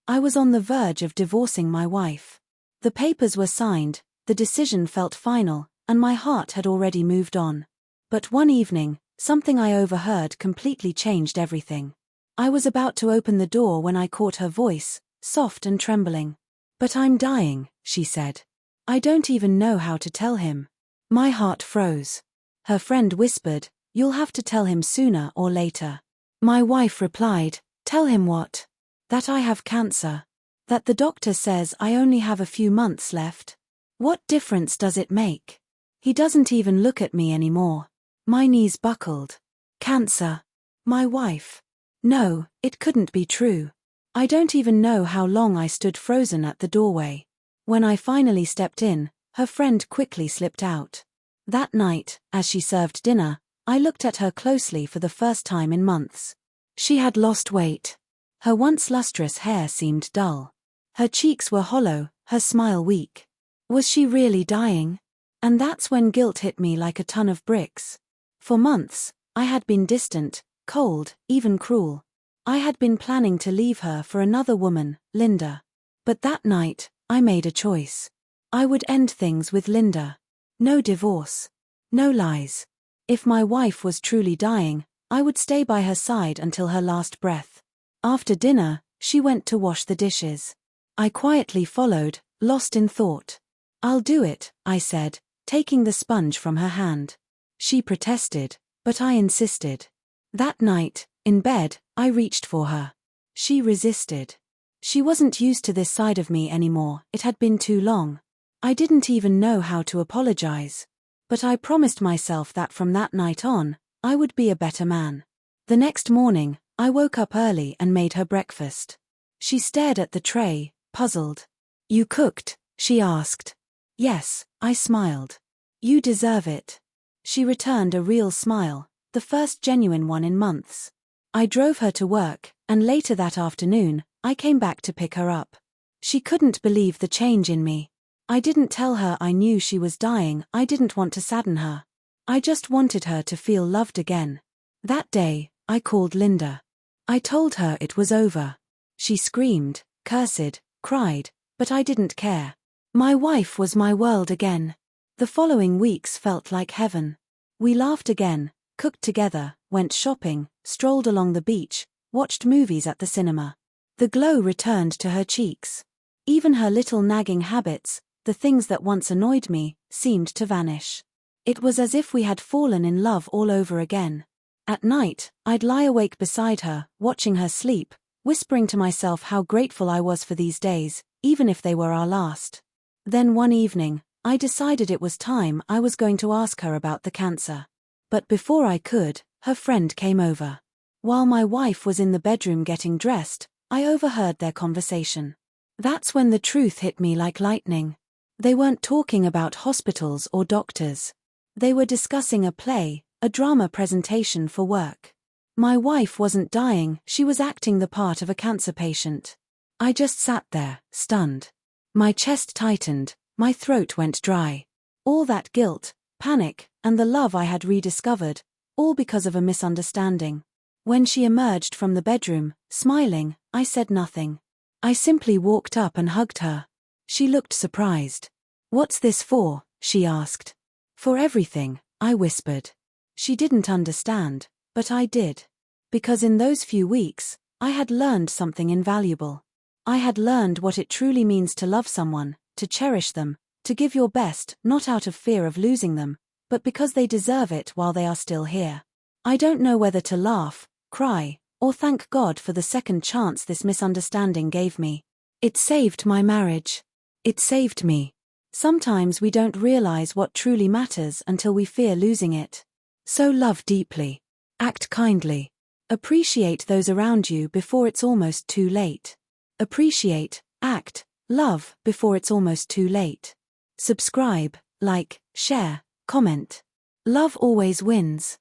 I was on the verge of divorcing my wife. The papers were signed, the decision felt final, and my heart had already moved on. But one evening, something I overheard completely changed everything. I was about to open the door when I caught her voice, soft and trembling. "But I'm dying," she said. "I don't even know how to tell him." My heart froze. Her friend whispered, "You'll have to tell him sooner or later." My wife replied, "Tell him what?" "That I have cancer. That the doctor says I only have a few months left." "What difference does it make? He doesn't even look at me anymore." My knees buckled. Cancer. My wife. No, it couldn't be true. I don't even know how long I stood frozen at the doorway. When I finally stepped in, her friend quickly slipped out. That night, as she served dinner, I looked at her closely for the first time in months. She had lost weight. Her once lustrous hair seemed dull. Her cheeks were hollow, her smile weak. Was she really dying? And that's when guilt hit me like a ton of bricks. For months, I had been distant, cold, even cruel. I had been planning to leave her for another woman, Linda. But that night, I made a choice. I would end things with Linda. No divorce. No lies. If my wife was truly dying, I would stay by her side until her last breath. After dinner, she went to wash the dishes. I quietly followed, lost in thought. "I'll do it," I said, taking the sponge from her hand. She protested, but I insisted. That night, in bed, I reached for her. She resisted. She wasn't used to this side of me anymore, it had been too long. I didn't even know how to apologize. But I promised myself that from that night on, I would be a better man. The next morning, I woke up early and made her breakfast. She stared at the tray, puzzled. "You cooked?" she asked. "Yes," I smiled. "You deserve it." She returned a real smile, the first genuine one in months. I drove her to work, and later that afternoon, I came back to pick her up. She couldn't believe the change in me. I didn't tell her I knew she was dying, I didn't want to sadden her. I just wanted her to feel loved again. That day, I called Linda. I told her it was over. She screamed, cursed, cried, but I didn't care. My wife was my world again. The following weeks felt like heaven. We laughed again, cooked together, went shopping, strolled along the beach, watched movies at the cinema. The glow returned to her cheeks. Even her little nagging habits, the things that once annoyed me, seemed to vanish. It was as if we had fallen in love all over again. At night, I'd lie awake beside her, watching her sleep, whispering to myself how grateful I was for these days, even if they were our last. Then one evening, I decided it was time I was going to ask her about the cancer. But before I could, her friend came over. While my wife was in the bedroom getting dressed, I overheard their conversation. That's when the truth hit me like lightning. They weren't talking about hospitals or doctors. They were discussing a play, a drama presentation for work. My wife wasn't dying, she was acting the part of a cancer patient. I just sat there, stunned. My chest tightened, my throat went dry. All that guilt, panic, and the love I had rediscovered, all because of a misunderstanding. When she emerged from the bedroom, smiling, I said nothing. I simply walked up and hugged her. She looked surprised. "What's this for?" she asked. "For everything," I whispered. She didn't understand, but I did. Because in those few weeks, I had learned something invaluable. I had learned what it truly means to love someone, to cherish them, to give your best, not out of fear of losing them, but because they deserve it while they are still here. I don't know whether to laugh, cry, or thank God for the second chance this misunderstanding gave me. It saved my marriage. It saved me. Sometimes we don't realize what truly matters until we fear losing it. So love deeply. Act kindly. Appreciate those around you before it's almost too late. Appreciate, act, love before it's almost too late. Subscribe, like, share, comment. Love always wins.